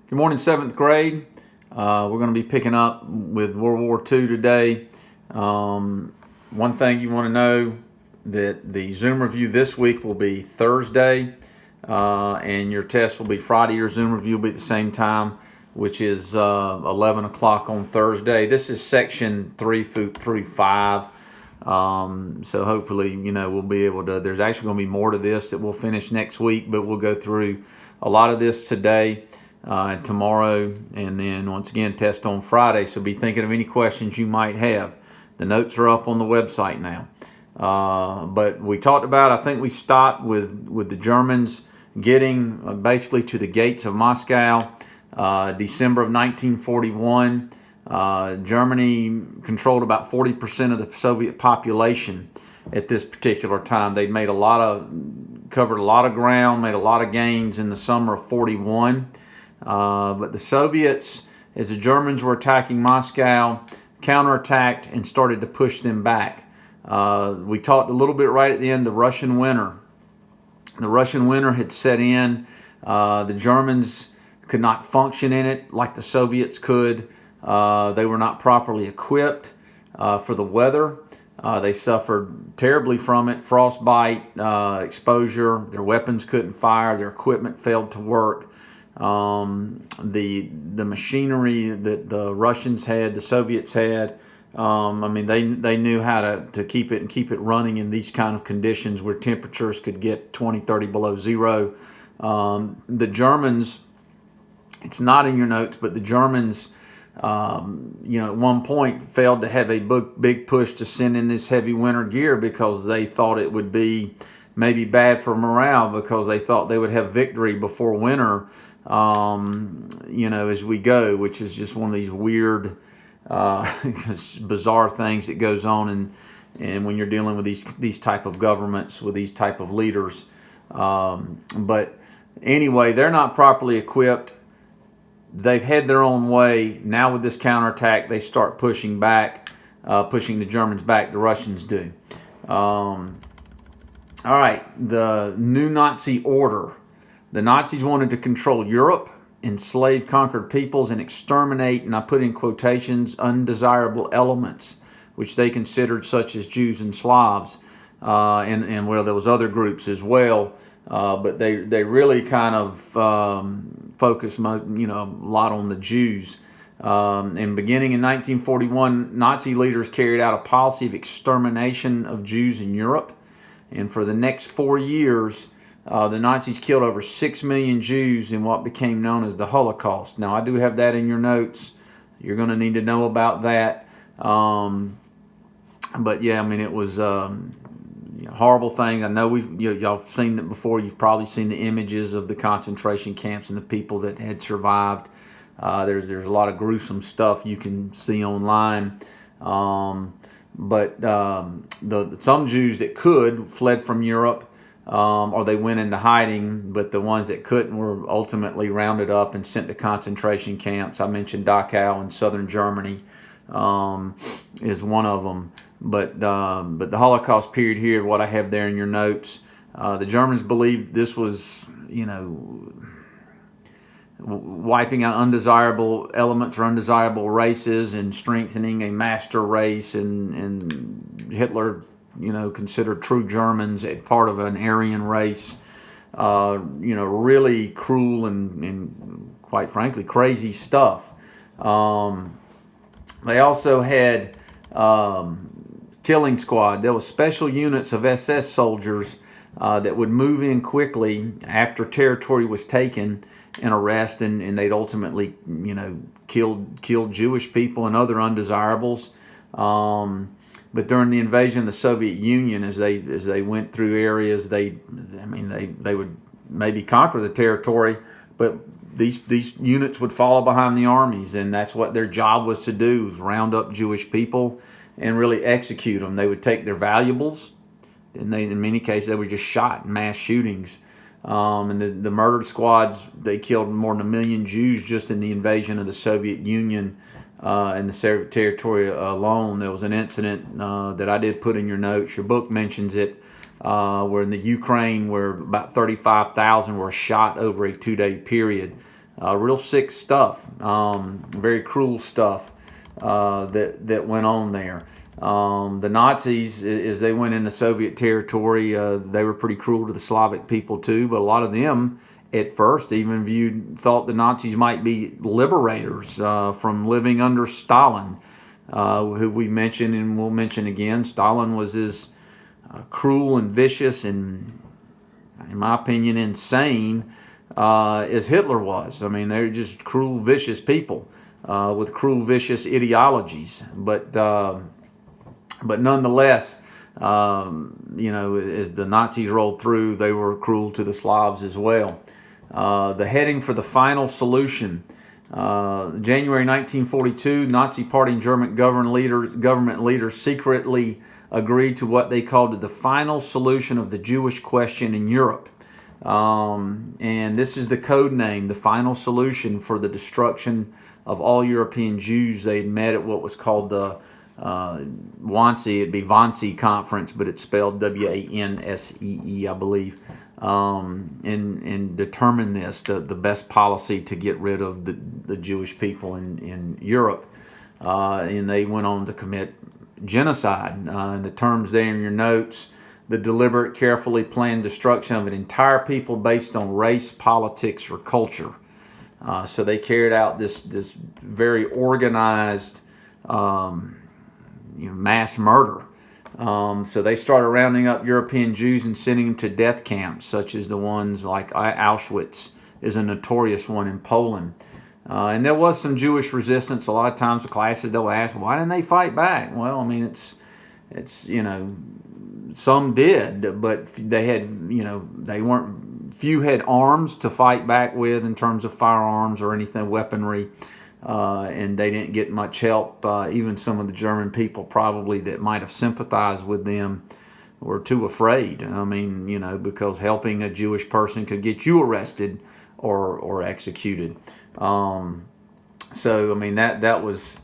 Good morning, 7th grade. We're going to be picking up with World War II today. One thing you want to know, that the Zoom review this week will be Thursday, and your test will be Friday. Your Zoom review will be at the same time, which is 11 o'clock on Thursday. This is section 3 through 5. So hopefully, we'll be able to, there's actually going to be more to this that we'll finish next week, but we'll go through a lot of this today. Tomorrow, and then once again test on Friday. So be thinking of any questions you might have. The notes are up on the website now. But we talked about, I think we stopped with the Germans getting basically to the gates of Moscow, December of 1941. Germany controlled about 40% of the Soviet population at this particular time. They'd made covered a lot of ground, made a lot of gains in the summer of 41. But the Soviets, as the Germans were attacking Moscow, counterattacked and started to push them back. We talked a little bit right at the end, the Russian winter. The Russian winter had set in. The Germans could not function in it like the Soviets could. They were not properly equipped for the weather. They suffered terribly from it, frostbite, exposure. Their weapons couldn't fire. Their equipment failed to work. The machinery that the Russians had, the Soviets had, they knew how to keep it running in these kind of conditions where temperatures could get 20, 30 below zero. The Germans, it's not in your notes, but the Germans, at one point failed to have a big push to send in this heavy winter gear because they thought it would be maybe bad for morale, because they thought they would have victory before winter. As we go, which is just one of these weird, bizarre things that goes on, and when you're dealing with these type of governments, with these type of leaders. But anyway, they're not properly equipped. They've had their own way. Now with this counterattack, they start pushing back, pushing the Germans back. The Russians do. All right, the new Nazi order. The Nazis wanted to control Europe, enslave conquered peoples, and exterminate, and I put in quotations, undesirable elements, which they considered such as Jews and Slavs, and well, there was other groups as well, but they really kind of focused, a lot on the Jews. And beginning in 1941, Nazi leaders carried out a policy of extermination of Jews in Europe, and for the next 4 years, the Nazis killed over 6 million Jews in what became known as the Holocaust. Now, I do have that in your notes. You're going to need to know about that. But yeah, it was horrible thing. I know y'all seen it before. You've probably seen the images of the concentration camps and the people that had survived. There's a lot of gruesome stuff you can see online. But some Jews that could fled from Europe. Or they went into hiding, but the ones that couldn't were ultimately rounded up and sent to concentration camps. I mentioned Dachau in southern Germany is one of them. But the Holocaust period here, what I have there in your notes, the Germans believed this was, wiping out undesirable elements or undesirable races and strengthening a master race, and Hitler considered true Germans a part of an Aryan race. Really cruel and quite frankly crazy stuff. They also had killing squad. There was special units of SS soldiers that would move in quickly after territory was taken and arrest, and they'd ultimately killed Jewish people and other undesirables. But during the invasion of the Soviet Union, as they went through areas, they would maybe conquer the territory, but these units would follow behind the armies, and that's what their job was to do, was round up Jewish people and really execute them. They would take their valuables, and in many cases they were just shot in mass shootings. And the murdered squads, they killed more than 1 million Jews just in the invasion of the Soviet Union. In the Soviet territory alone. There was an incident that I did put in your notes. Your book mentions it, where in the Ukraine, where about 35,000 were shot over a 2-day period. Real sick stuff, very cruel stuff that went on there. The Nazis, as they went into Soviet territory, they were pretty cruel to the Slavic people too, but a lot of them at first even thought the Nazis might be liberators from living under Stalin, who we mentioned and will mention again. Stalin was as cruel and vicious and, in my opinion, insane as Hitler was. I mean, they're just cruel, vicious people with cruel, vicious ideologies. But nonetheless, you know, as the Nazis rolled through, they were cruel to the Slavs as well. The heading for the final solution. January 1942, Nazi Party and German government leaders secretly agreed to what they called the final solution of the Jewish question in Europe. And this is the code name, the final solution for the destruction of all European Jews. They had met at what was called the Wannsee. It'd be Wannsee Conference, but it's spelled W-A-N-S-E-E, I believe. And determine this, the best policy to get rid of the Jewish people in Europe. And they went on to commit genocide. And the terms there in your notes: the deliberate, carefully planned destruction of an entire people based on race, politics, or culture. So they carried out this very organized mass murder. So they started rounding up European Jews and sending them to death camps, such as the ones like Auschwitz is a notorious one in Poland. And there was some Jewish resistance. A lot of times the classes, they'll ask, why didn't they fight back? Well, I mean, it's you know, some did, but they had, you know, few had arms to fight back with in terms of firearms or anything, weaponry. And they didn't get much help. Even some of the German people probably that might have sympathized with them were too afraid. I mean, you know, because helping a Jewish person could get you arrested or executed. So I mean, that was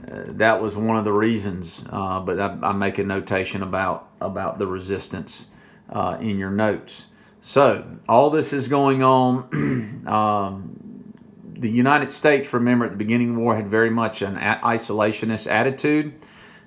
one of the reasons. But I make a notation about the resistance in your notes. So all this is going on. The United States, remember, at the beginning of the war had very much an isolationist attitude.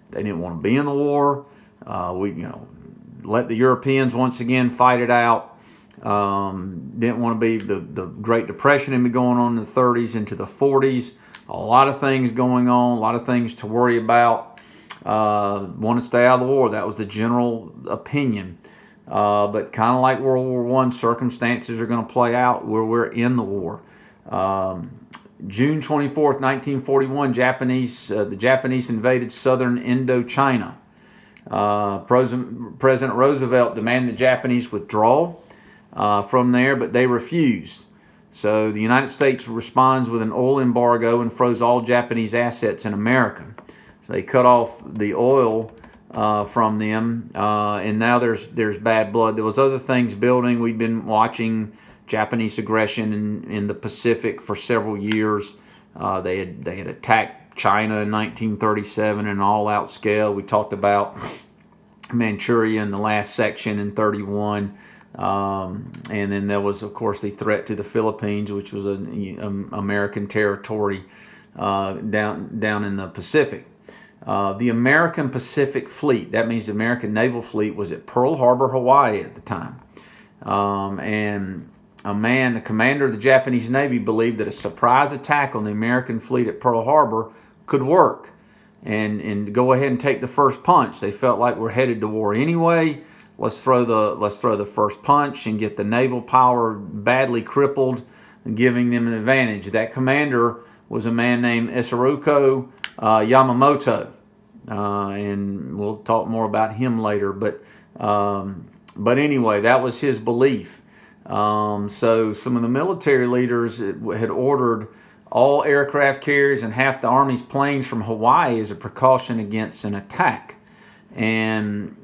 They didn't want to be in the war. Let the Europeans once again fight it out. Didn't want to be the Great Depression had been going on in the 30s into the 40s. A lot of things going on, a lot of things to worry about. Want to stay out of the war. That was the general opinion. But kind of like World War I, circumstances are going to play out where we're in the war. June 24th, 1941, the Japanese invaded southern Indochina. President Roosevelt demanded the Japanese withdraw from there, but they refused. So the United States responds with an oil embargo and froze all Japanese assets in America. So they cut off the oil from them, and now there's bad blood. There was other things building. We've been watching Japanese aggression in the Pacific for several years. They had attacked China in 1937 in an all-out scale. We talked about Manchuria in the last section in 31. And then there was, of course, the threat to the Philippines, which was an American territory down in the Pacific. The American Pacific Fleet, that means the American Naval Fleet, was at Pearl Harbor, Hawaii at the time. And the commander of the Japanese Navy believed that a surprise attack on the American fleet at Pearl Harbor could work and go ahead and take the first punch. They felt like we're headed to war anyway. Let's throw the first punch and get the naval power badly crippled, giving them an advantage. That commander was a man named Isoroku Yamamoto, and we'll talk more about him later. But anyway, that was his belief. So some of the military leaders had ordered all aircraft carriers and half the Army's planes from Hawaii as a precaution against an attack. And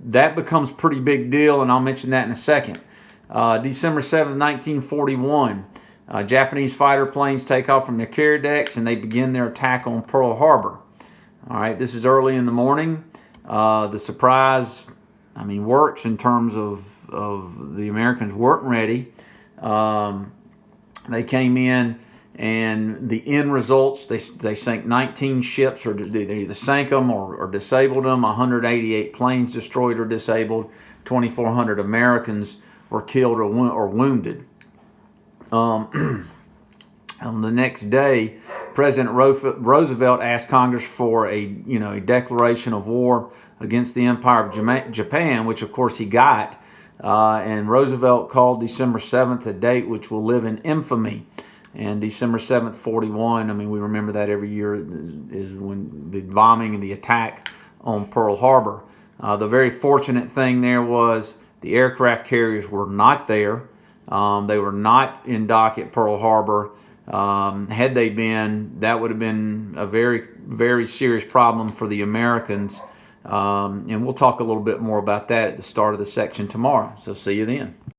that becomes a pretty big deal, and I'll mention that in a second. December 7th, 1941, Japanese fighter planes take off from their carrier decks and they begin their attack on Pearl Harbor. All right, this is early in the morning. The surprise, works in terms of the Americans weren't ready. They came in, and the end results, they sank 19 ships, or they either sank them or disabled them. 188 planes destroyed or disabled. 2,400 Americans were killed or wounded. On the next day, President Roosevelt asked Congress for a declaration of war against the Empire of Japan, which of course he got. And Roosevelt called December 7th a date which will live in infamy. And December 7th, 41, I mean, we remember that every year, is when the bombing and the attack on Pearl Harbor. The very fortunate thing there was the aircraft carriers were not there. They were not in dock at Pearl Harbor. Had they been, that would have been a very, very serious problem for the Americans. And we'll talk a little bit more about that at the start of the section tomorrow. So see you then.